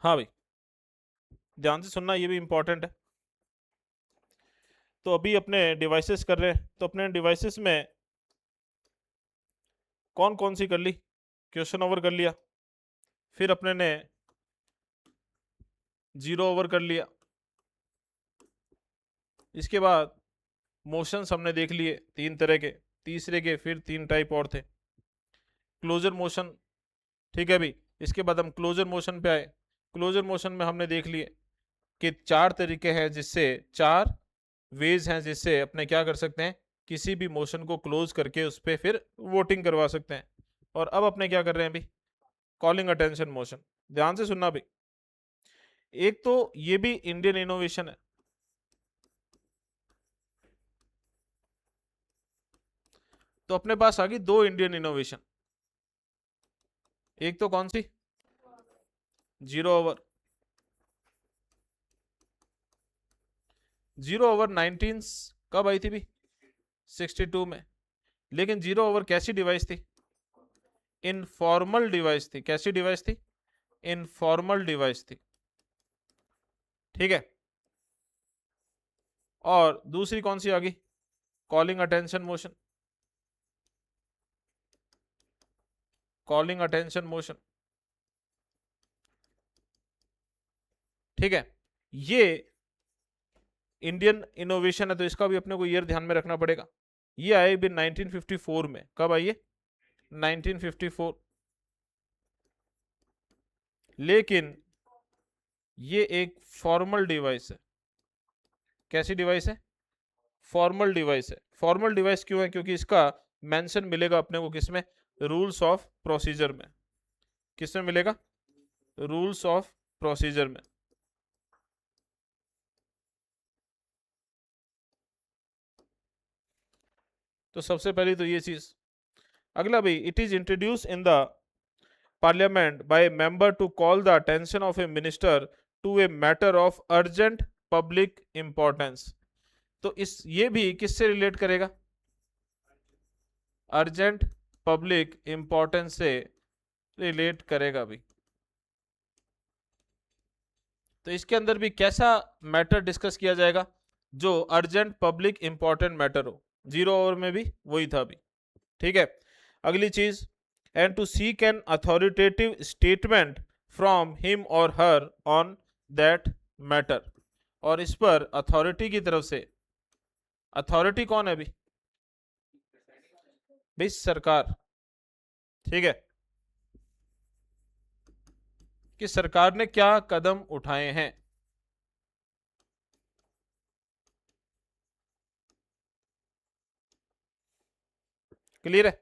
हाँ भाई, ध्यान से सुनना, ये भी इंपॉर्टेंट है। तो अभी अपने डिवाइसेस कर रहे हैं, तो अपने डिवाइसेस में कौन कौन सी कर ली, क्वेश्चन ओवर कर लिया, फिर अपने ने जीरो ओवर कर लिया, इसके बाद मोशंस हमने देख लिए तीन तरह के, तीसरे के फिर तीन टाइप और थे, क्लोजर मोशन, ठीक है भाई। इसके बाद हम क्लोजर मोशन पे आए। क्लोजर मोशन में हमने देख लिए कि चार तरीके हैं, जिससे चार वेज हैं जिससे अपने क्या कर सकते हैं, किसी भी मोशन को क्लोज करके उस पर फिर वोटिंग करवा सकते हैं। और अब अपने क्या कर रहे हैं भाई, कॉलिंग अटेंशन मोशन। ध्यान से सुनना भाई, एक तो ये भी इंडियन इनोवेशन है। तो अपने पास आ गई दो इंडियन इनोवेशन, एक तो कौन सी, जीरो ओवर। जीरो ओवर 19 कब आई थी भी, 62 में। लेकिन जीरो ओवर कैसी डिवाइस थी, इनफॉर्मल डिवाइस थी। कैसी डिवाइस थी, इनफॉर्मल डिवाइस थी, ठीक है। और दूसरी कौन सी आ गई, calling attention motion. Calling attention motion, ठीक है। ये इंडियन इनोवेशन है, तो इसका भी अपने को ईयर ध्यान में रखना पड़ेगा। ये आई भी 1954 में। कब आई है, 1954। लेकिन ये एक फॉर्मल डिवाइस है। कैसी डिवाइस है, फॉर्मल डिवाइस है। फॉर्मल डिवाइस क्यों है, क्योंकि इसका मेंशन मिलेगा अपने को किसमें, रूल्स ऑफ प्रोसीजर में। किसमें मिलेगा, रूल्स ऑफ प्रोसीजर में। तो सबसे पहली तो ये चीज। अगला भाई, it is introduce in the parliament by member to call the attention of a minister to a matter of urgent public importance. तो इस ये भी किससे रिलेट करेगा, अर्जेंट पब्लिक इंपॉर्टेंस से रिलेट करेगा भी। तो इसके अंदर भी कैसा मैटर डिस्कस किया जाएगा, जो अर्जेंट पब्लिक इंपॉर्टेंट मैटर हो। जीरो ओवर में भी वही था भी, ठीक है। अगली चीज, and to seek an authoritative statement from him और हर ऑन दैट मैटर। और इस पर अथॉरिटी की तरफ से, अथॉरिटी कौन है अभी भाई, सरकार, ठीक है, कि सरकार ने क्या कदम उठाए हैं। क्लियर है।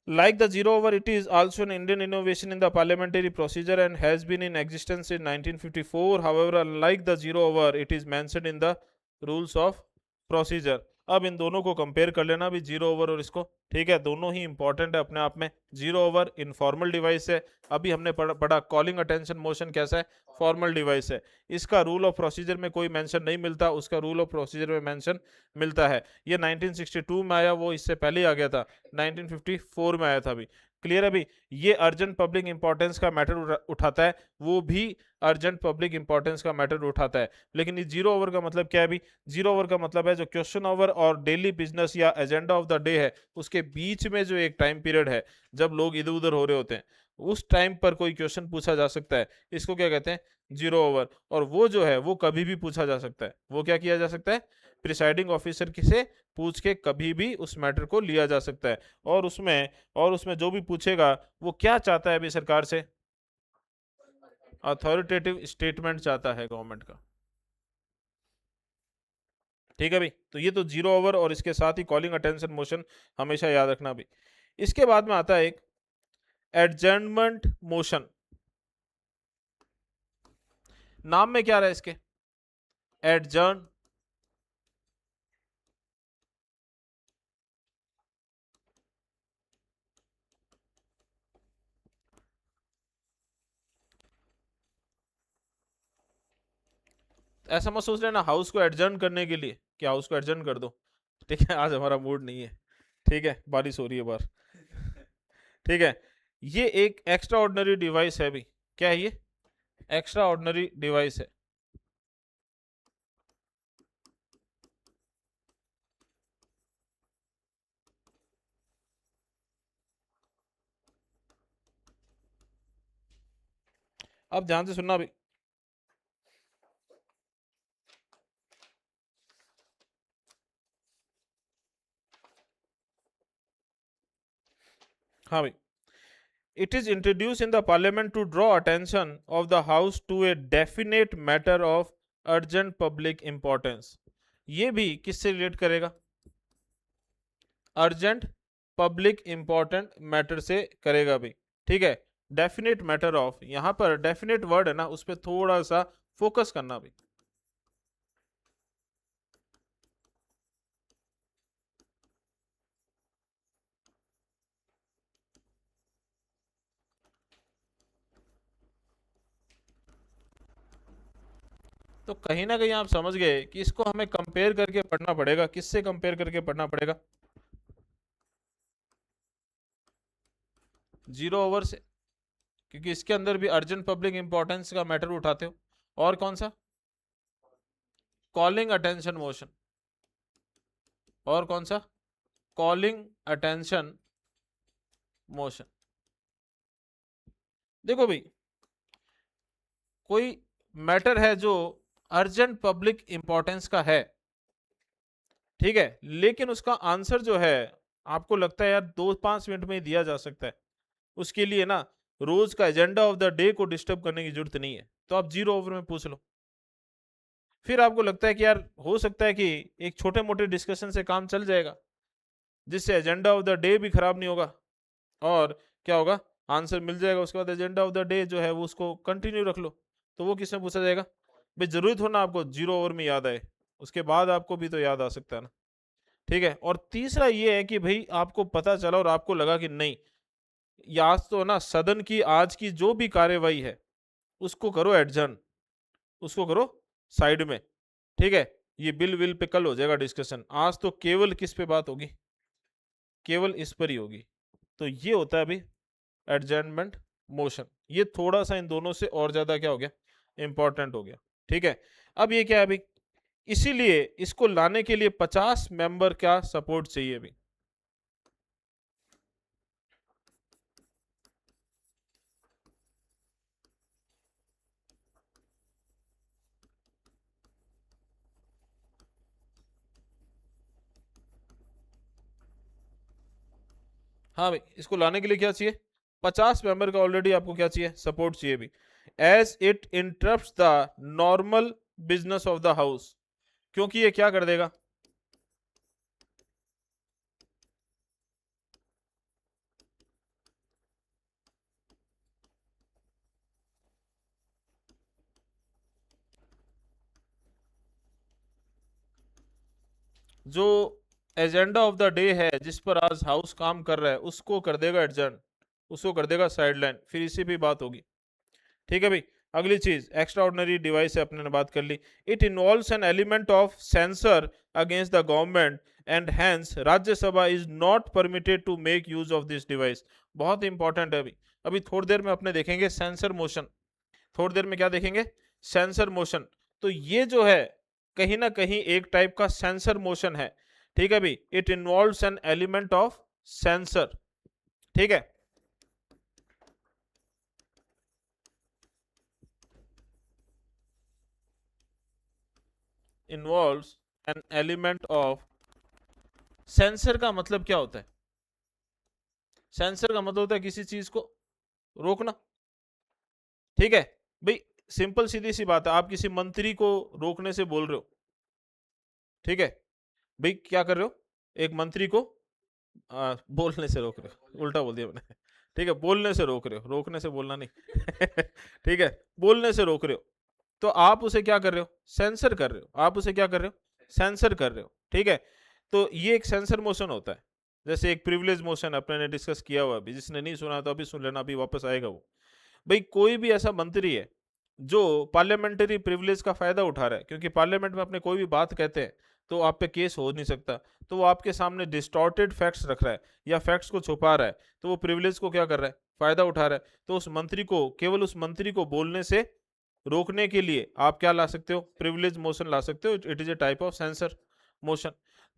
Like the zero over, it is also an Indian innovation in the parliamentary procedure and has been in existence in 1954. However, unlike the zero over, it is mentioned in the rules of procedure. अब इन दोनों को compare कर लेना भी, zero over और इसको, ठीक है। दोनों ही इंपॉर्टेंट है अपने आप में। जीरो ओवर इनफॉर्मल डिवाइस है, अभी हमने पढ़ा कॉलिंग अटेंशन मोशन कैसा है, फॉर्मल डिवाइस है। इसका रूल ऑफ प्रोसीजर में कोई मेंशन नहीं मिलता, उसका रूल ऑफ प्रोसीजर में मेंशन मिलता है। ये 1962 में आया, वो इससे पहले ही आ गया था, 1954 में आया था अभी। क्लियर है भाई। ये अर्जेंट पब्लिक इंपॉर्टेंस का मैटर उठाता है, वो भी अर्जेंट पब्लिक इंपॉर्टेंस का मैटर उठाता है। लेकिन ये जीरो ओवर का मतलब क्या है भाई, जीरो ओवर का मतलब है जो क्वेश्चन ओवर और डेली बिजनेस या एजेंडा ऑफ द डे है, उसके बीच में जो एक टाइम पीरियड है जब लोग इधर उधर हो रहे होते हैं, उस टाइम पर कोई क्वेश्चन पूछा जा सकता है, इसको क्या कहते हैं, जीरो ओवर। और वो जो है वो कभी भी पूछा जा सकता है। वो क्या किया जा सकता है, प्रिसाइडिंग ऑफिसर से पूछ के कभी भी उस मैटर को लिया जा सकता है। और उसमें जो भी पूछेगा वो क्या चाहता है अभी सरकार से, अथॉरिटेटिव स्टेटमेंट चाहता है गवर्नमेंट का, ठीक है भाई। तो ये तो जीरो ओवर और इसके साथ ही कॉलिंग अटेंशन मोशन हमेशा याद रखना भी। इसके बाद में आता है एक एडजर्नमेंट मोशन। नाम में क्या रहा है इसके, एडजर्न। ऐसा मत सोच लेना हाउस को एडजर्न करने के लिए कि हाउस को एडजर्न कर दो, ठीक है, आज हमारा मूड नहीं है, ठीक है, बारिश हो रही है बाहर, ठीक है। ये एक एक्स्ट्रा ऑर्डिनरी डिवाइस है भी। क्या है ये, एक्स्ट्रा ऑर्डिनरी डिवाइस है। अब ध्यान से सुनना भाई। हाँ भाई, it is introduced in the parliament to draw attention of the house to a definite matter of urgent public importance। ये भी किससे रिलेट करेगा? अर्जेंट पब्लिक इंपॉर्टेंट मैटर से करेगा भाई। ठीक है, डेफिनेट मैटर ऑफ, यहां पर डेफिनेट वर्ड है ना, उस पर थोड़ा सा फोकस करना भाई। तो कहीं ना कहीं आप समझ गए कि इसको हमें कंपेयर करके पढ़ना पड़ेगा। किससे कंपेयर करके पढ़ना पड़ेगा? जीरो ओवर से, क्योंकि इसके अंदर भी अर्जेंट पब्लिक इंपॉर्टेंस का मैटर उठाते हो। और कौन सा? Calling attention motion. और कौन सा? Calling attention motion. देखो भाई, कोई मैटर है जो अर्जेंट पब्लिक इंपॉर्टेंस का है, ठीक है, लेकिन उसका आंसर जो है आपको लगता है यार 2-5 मिनट में ही दिया जा सकता है, उसके लिए ना रोज का एजेंडा ऑफ द डे को डिस्टर्ब करने की जरूरत नहीं है, तो आप 0 ओवर में पूछ लो। फिर आपको लगता है कि यार हो सकता है कि एक छोटे मोटे डिस्कशन से काम चल जाएगा, जिससे एजेंडा ऑफ द डे भी खराब नहीं होगा, और क्या होगा, आंसर मिल जाएगा। उसके बाद एजेंडा ऑफ द डे जो है वो उसको कंटिन्यू रख लो। तो वो किसमें पूछा जाएगा भाई? जरूरी थोड़ा ना आपको 0 ओवर में याद आए, उसके बाद आपको भी तो याद आ सकता है ना। ठीक है, और तीसरा ये है कि भाई आपको पता चला और आपको लगा कि नहीं, आज तो ना सदन की आज की जो भी कार्यवाही है उसको करो एडजर्न, उसको करो साइड में। ठीक है, ये बिल विल पे कल हो जाएगा डिस्कशन, आज तो केवल किस पे बात होगी? केवल इस पर ही होगी। तो ये होता है अभी एडजर्नमेंट मोशन। ये थोड़ा सा इन दोनों से और ज्यादा क्या हो गया, इंपॉर्टेंट हो गया। ठीक है, अब ये क्या है अभी, इसीलिए इसको लाने के लिए 50 मेंबर का सपोर्ट चाहिए अभी। हाँ भाई, इसको लाने के लिए क्या चाहिए? 50 मेंबर का ऑलरेडी आपको क्या चाहिए? सपोर्ट चाहिए भी, as it interrupts the normal business of the house. क्योंकि ये क्या कर देगा? जो एजेंडा ऑफ द डे है जिस पर आज हाउस काम कर रहा है उसको कर देगा एडजर्न, उसको कर देगा साइडलाइन, फिर इसी पे बात होगी। ठीक है भाई, अगली चीज एक्स्ट्रा ऑर्डिनरी डिवाइस है, अपने ने बात कर ली। It involves an element of censor against the government and hence Rajya Sabha is not permitted to make use of this device. बहुत इंपॉर्टेंट है अभी। अभी थोड़ी देर में अपने देखेंगे सेंसर मोशन। थोड़ी देर में क्या देखेंगे? Censure motion. तो ये जो है कहीं ना कहीं एक टाइप का सेंसर मोशन है। ठीक है भाई, it involves an element of sensor. ठीक है, involves an element of sensor. का मतलब क्या होता है? सेंसर का मतलब होता है किसी चीज को रोकना। ठीक है भाई, सिंपल सीधी सी बात है, आप किसी मंत्री को रोकने से बोल रहे हो। ठीक है भाई, क्या कर रहे हो? एक मंत्री को बोलने से रोक रहे हो, उल्टा बोल दिया मैंने। ठीक है, बोलने से रोक रहे हो, रोकने से बोलना नहीं। ठीक है, बोलने से रोक रहे हो, तो आप उसे क्या कर रहे हो? सेंसर कर रहे हो। आप उसे क्या कर रहे हो? सेंसर कर रहे हो। ठीक है, तो ये एक सेंसर मोशन होता है। जैसे एक प्रिविलेज मोशन अपने ने डिस्कस किया हुआ, अभी जिसने नहीं सुना तो अभी सुन लेना, अभी वापस आएगा वो। भाई कोई भी ऐसा मंत्री है जो पार्लियामेंट्री प्रिविलेज का फायदा उठा रहा है, क्योंकि पार्लियामेंट में अपने कोई भी बात कहते हैं तो आप पे केस हो नहीं सकता, तो वो आपके सामने डिस्टॉर्टेड फैक्ट्स रख रहा है या फैक्ट्स को छुपा रहा है, तो वो प्रिविलेज को क्या कर रहा है? फायदा उठा रहा है। तो उस मंत्री को, केवल उस मंत्री को बोलने से रोकने के लिए आप क्या ला सकते हो, प्रिविलेज मोशन ला सकते हो, it is a type of censure motion.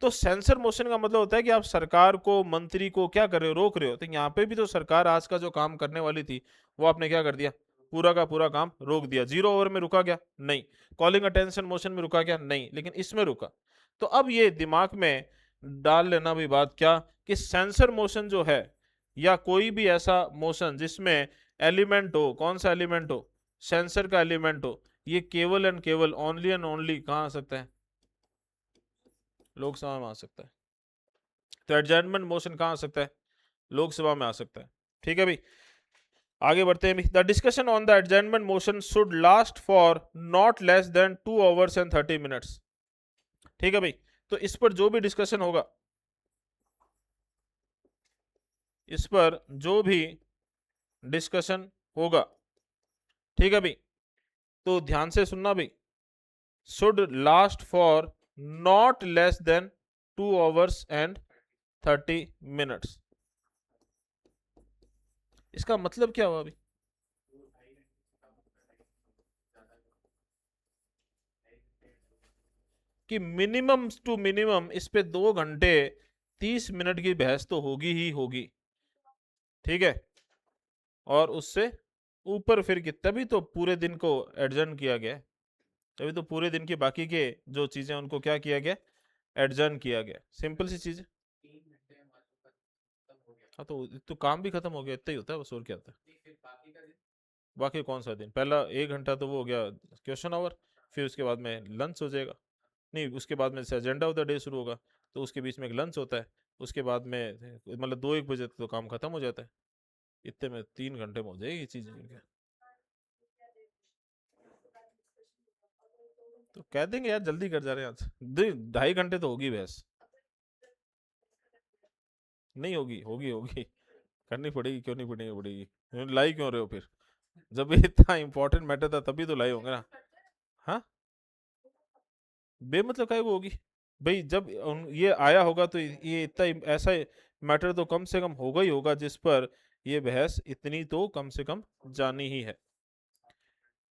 तो सेंसर मोशन का मतलब होता है कि आप सरकार को, मंत्री को क्या कर रहे हो, रोक रहे हो। तो यहाँ पे भी तो सरकार आज का जो काम करने वाली थी वो आपने क्या कर दिया, पूरा का पूरा काम रोक दिया। 0 ओवर में रुका क्या, नहीं। कॉलिंग अटेंशन मोशन में रुका क्या, नहीं, लेकिन इसमें रुका। तो अब ये दिमाग में डाल लेना भी बात क्या, कि सेंसर मोशन जो है, या कोई भी ऐसा मोशन जिसमें एलिमेंट हो, कौन सा एलिमेंट हो, सेंसर का एलिमेंट हो, ये केवल एंड केवल, ओनली एंड ओनली कहाँ आ सकता है, लोकसभा में आ सकता है। तो एडजर्नमेंट मोशन कहाँ आ सकता है, लोकसभा में आ सकता है। ठीक है भाई, आगे बढ़ते हैं। The discussion on the adjournment motion should last for not less than 2 hours and 30 minutes। ठीक है भाई, तो इस पर जो भी डिस्कशन होगा, इस पर जो भी डिस्कशन होगा, ठीक है भाई, तो ध्यान से सुनना भाई, should last for not less than 2 hours and 30 minutes। इसका मतलब क्या हुआ अभी, कि मिनिमम टू मिनिमम इस पे 2 घंटे 30 मिनट की बहस तो होगी ही होगी। ठीक है, और उससे ऊपर फिर कि तभी तो पूरे दिन को एडजर्न किया गया, तभी तो पूरे दिन की बाकी के जो चीजें उनको क्या किया गया, एडजर्न किया गया। सिंपल सी चीज है। हाँ, तो काम भी खत्म हो गया, इतना ही होता है बस, और क्या होता है। बाकी कौन सा दिन, पहला 1 घंटा तो वो हो गया क्वेश्चन आवर, फिर उसके बाद में लंच हो जाएगा, नहीं उसके बाद में से एजेंडा ऑफ द डे शुरू होगा, तो उसके बीच में एक लंच होता है, उसके बाद में मतलब 2-1 बजे तो काम खत्म हो जाता है। इतने में 3 घंटे में हो जाएगी चीजें। तो कह देंगे यार जल्दी कर जा रहे हैं आज, 2.5 घंटे तो होगी बहस। नहीं होगी, होगी होगी, करनी पड़ेगी, क्यों नहीं पड़ेगी, पड़ेगी। लाई क्यों रहे हो फिर, जब ये इतना इंपॉर्टेंट मैटर था तभी तो लाई होंगे ना। हाँ, बेमतलब काय वो होगी भाई, जब ये आया होगा तो ये इतना ऐसा मैटर तो कम से कम होगा ही होगा जिस पर ये बहस इतनी तो कम से कम जानी ही है।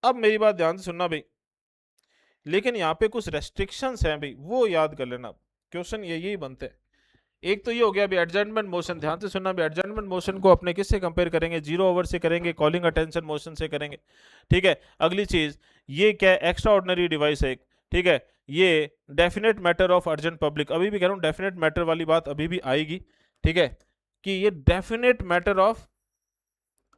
अब मेरी बात ध्यान से सुनना भाई, लेकिन यहाँ पे कुछ रेस्ट्रिक्शंस हैं भाई, वो याद कर लेना। क्वेश्चन ये यही बनते हैं। एक तो ये हो गया अभी एडजर्नमेंट मोशन, ध्यान से सुनना भी, एडजर्नमेंट मोशन को अपने किससे कंपेयर करेंगे, 0 ओवर से करेंगे, कॉलिंग अटेंशन मोशन से करेंगे। ठीक है, अगली चीज, ये क्या एक्स्ट्रा ऑर्डिनरी डिवाइस है एक। ठीक है, ये definite matter of urgent public, अभी भी कह रहा हूँ डेफिनेट मैटर वाली बात अभी भी आएगी। ठीक है, कि ये definite matter of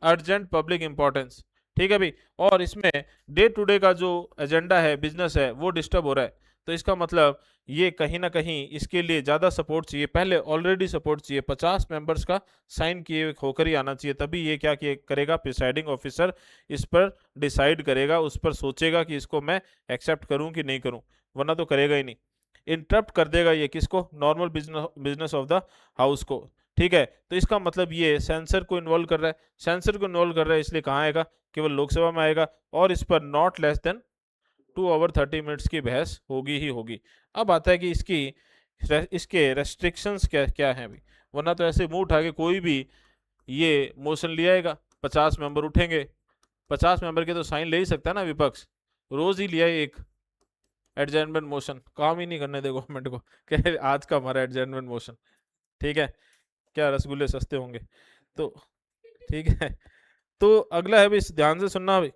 urgent public importance. ठीक है भाई, और इसमें डे टू डे का जो एजेंडा है, बिजनेस है, वो डिस्टर्ब हो रहा है। तो इसका मतलब ये कहीं ना कहीं इसके लिए ज़्यादा सपोर्ट चाहिए, पहले ऑलरेडी सपोर्ट चाहिए, 50 मेंबर्स का साइन किए होकर ही आना चाहिए, तभी ये क्या किए करेगा, प्रिसाइडिंग ऑफिसर इस पर डिसाइड करेगा, उस पर सोचेगा कि इसको मैं एक्सेप्ट करूं कि नहीं करूं, वरना तो करेगा ही नहीं। इंटरप्ट कर देगा ये किसको, normal business of the house को। ठीक है, तो इसका मतलब ये सेंसर को इन्वॉल्व कर रहा है, सेंसर को इन्वॉल्व कर रहा है, इसलिए कहाँ आएगा, केवल लोकसभा में आएगा, और इस पर not less than 2 hour 30 minutes की बहस होगी ही होगी। अब आता है कि इसके रेस्ट्रिक्शंस क्या क्या हैं अभी, वरना तो ऐसे मुंह उठा के कोई भी ये मोशन ले आएगा, 50 मेंबर उठेंगे, 50 मेंबर के तो साइन ले ही सकता है ना विपक्ष, रोज ही लिया एक एडजर्नमेंट मोशन, काम ही नहीं करने दे गवर्नमेंट को, कह आज का हमारा एडजर्नमेंट मोशन। ठीक है, क्या रसगुल्ले सस्ते होंगे। तो ठीक है, तो अगला है भाई, ध्यान से सुनना भाई,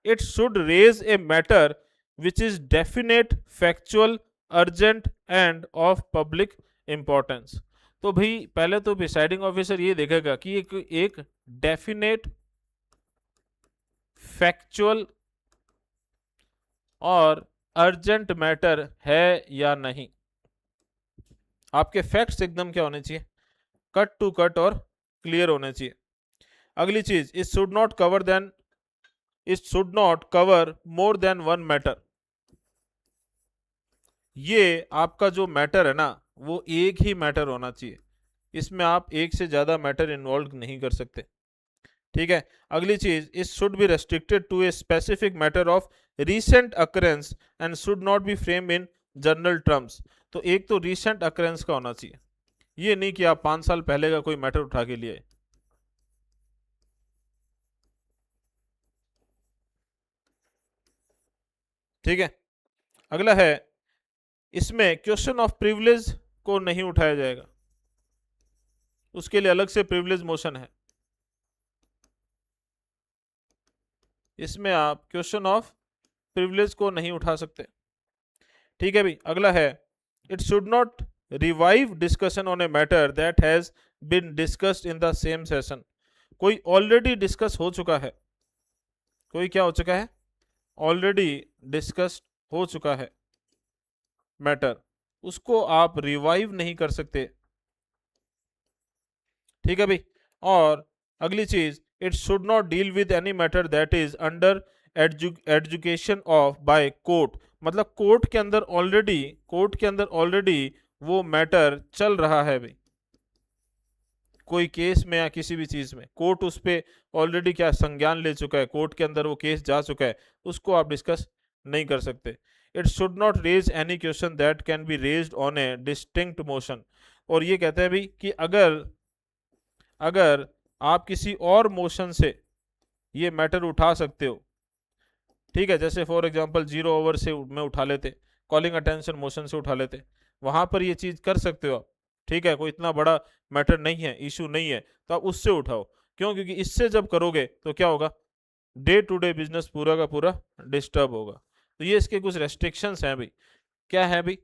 it should raise a matter which is definite, factual, urgent and of public importance। तो भाई पहले तो प्रिसाइडिंग ऑफिसर ये देखेगा कि एक डेफिनेट, फैक्चुअल और अर्जेंट मैटर है या नहीं। आपके फैक्ट्स एकदम क्या होने चाहिए, कट टू कट और क्लियर होने चाहिए। अगली चीज, it should not cover more than one matter. ये आपका जो मैटर है ना, वो एक ही मैटर होना चाहिए, इसमें आप एक से ज्यादा मैटर इन्वॉल्व नहीं कर सकते। ठीक है, अगली चीज, it should be restricted to a specific matter of recent occurrence and should not be frame in general terms. तो एक तो रीसेंट अकरेंस का होना चाहिए, ये नहीं कि आप 5 साल पहले का कोई मैटर उठा के लिए। ठीक है, अगला है, इसमें क्वेश्चन ऑफ प्रिविलेज को नहीं उठाया जाएगा, उसके लिए अलग से प्रिविलेज मोशन है। इसमें आप क्वेश्चन ऑफ प्रिविलेज को नहीं उठा सकते। ठीक है भाई, अगला है, it should not revive discussion on a matter that has been discussed in the same session. कोई ऑलरेडी डिस्कस हो चुका है, कोई क्या हो चुका है, ऑलरेडी डिस्कस्ड हो चुका है मैटर, उसको आप रिवाइव नहीं कर सकते। ठीक है भाई, और अगली चीज, it should not deal with any matter that is under education of by court. मतलब कोर्ट के अंदर ऑलरेडी वो मैटर चल रहा है भाई, कोई केस में या किसी भी चीज में कोर्ट उस पे ऑलरेडी क्या संज्ञान ले चुका है, कोर्ट के अंदर वो केस जा चुका है, उसको आप डिस्कस नहीं कर सकते। It should not raise any question that can be raised on a distinct motion. और ये कहते हैं भाई कि अगर अगर आप किसी और मोशन से ये मैटर उठा सकते हो, ठीक है, जैसे फॉर एग्जांपल 0 ओवर से में उठा लेते, कॉलिंग अटेंशन मोशन से उठा लेते, वहां पर ये चीज कर सकते हो आप। ठीक है, कोई इतना बड़ा मैटर नहीं है, इशू नहीं है, तो आप उससे उठाओ। क्यों? क्योंकि इससे जब करोगे तो क्या होगा, डे टू डे बिजनेस पूरा का पूरा डिस्टर्ब होगा। तो ये इसके कुछ रेस्ट्रिक्शंस हैं भाई। क्या है भाई,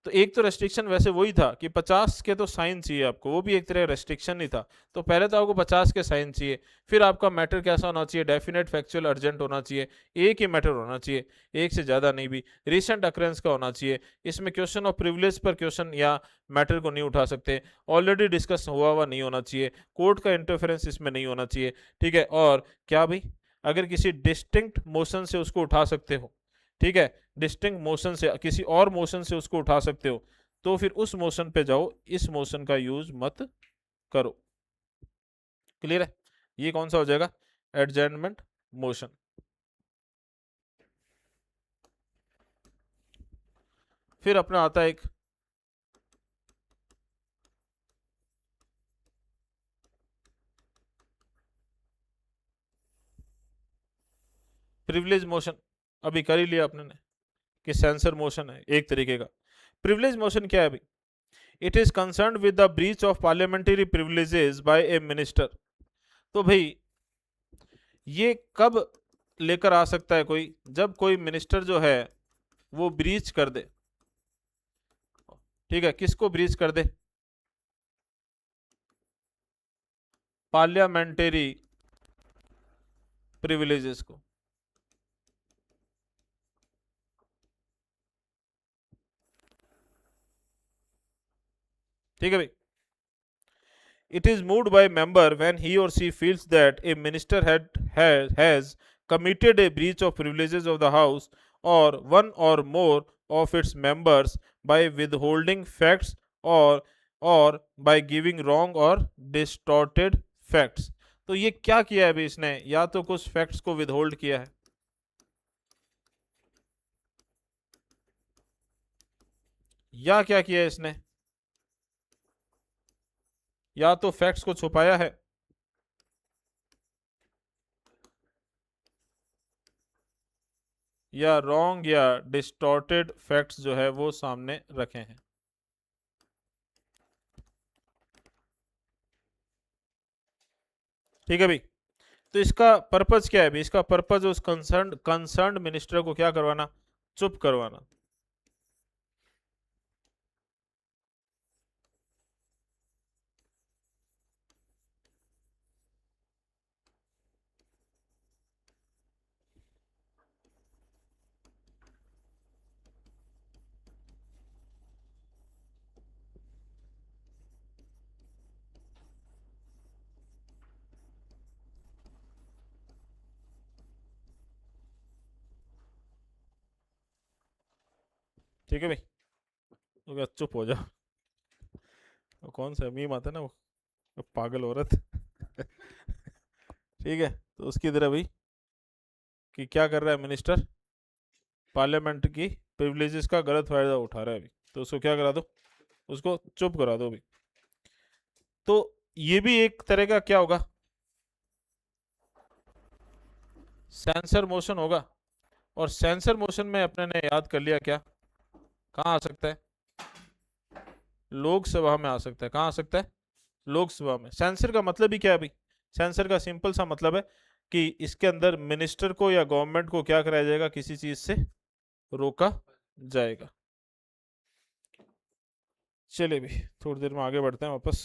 तो एक तो रेस्ट्रिक्शन वैसे वही था कि 50 के तो साइन चाहिए आपको, वो भी एक तरह रेस्ट्रिक्शन ही था। तो पहले तो आपको 50 के साइन चाहिए, फिर आपका मैटर कैसा होना चाहिए, डेफिनेट फैक्चुअल अर्जेंट होना चाहिए, एक ही मैटर होना चाहिए, एक से ज़्यादा नहीं भी, रिसेंट अक्रेंस का होना चाहिए, इसमें क्वेश्चन ऑफ प्रिविलेज पर क्वेश्चन या मैटर को नहीं उठा सकते, ऑलरेडी डिस्कस हुआ नहीं होना चाहिए, कोर्ट का इंटरफेरेंस इसमें नहीं होना चाहिए। ठीक है, और क्या भाई, अगर किसी डिस्टिंक्ट मोशन से उसको उठा सकते हो, ठीक है, डिस्टिंक्ट मोशन से किसी और मोशन से उसको उठा सकते हो, तो फिर उस मोशन पे जाओ, इस मोशन का यूज मत करो। क्लियर है? ये कौन सा हो जाएगा, एडजर्नमेंट मोशन। फिर अपना आता है एक प्रिविलेज मोशन, अभी कर ही लिया आपने ने, कि सेंसर मोशन है एक तरीके का। प्रिविलेज मोशन क्या है भाई, it is concern with the breach of parliamentary privileges by A minister. तो भाई ये कब लेकर आ सकता है कोई, जब कोई मिनिस्टर जो है वो ब्रीच कर दे। ठीक है, किसको ब्रीच कर दे, पार्लियामेंट्री प्रिविलेजेस को। ठीक है भाई, it is moved by member when he or she feels that a minister has committed a breach of privileges of the house or one or more of its members by withholding facts or by giving wrong or distorted facts। तो ये क्या किया है भाई इसने, या तो कुछ फैक्ट्स को विदहोल्ड किया है, या क्या किया है इसने, या तो फैक्ट्स को छुपाया है, या रॉन्ग या डिस्टॉर्टेड फैक्ट्स जो है वो सामने रखे हैं। ठीक है भाई, तो इसका पर्पज क्या है भाई, इसका पर्पज उस कंसर्न मिनिस्टर को क्या करवाना, चुप करवाना। ठीक है भाई, तो क्या चुप हो जाओ, वो कौन सा मीम आता है ना, वो पागल औरत। ठीक है, तो उसकी तरह भाई, कि क्या कर रहा है मिनिस्टर, पार्लियामेंट की प्रिविलेजेस का गलत फायदा उठा रहा है अभी, तो उसको क्या करा दो, उसको चुप करा दो अभी। तो ये भी एक तरह का क्या होगा, सेंसर मोशन होगा। और सेंसर मोशन में अपने ने याद कर लिया क्या, कहाँ आ सकता है, लोकसभा में आ सकता है। कहाँ आ सकता है, लोकसभा में। सेंसर का मतलब ही क्या है भाई, सेंसर का सिंपल सा मतलब है कि इसके अंदर मिनिस्टर को या गवर्नमेंट को क्या कराया जाएगा, किसी चीज से रोका जाएगा। चलिए भी थोड़ी देर में आगे बढ़ते हैं वापस।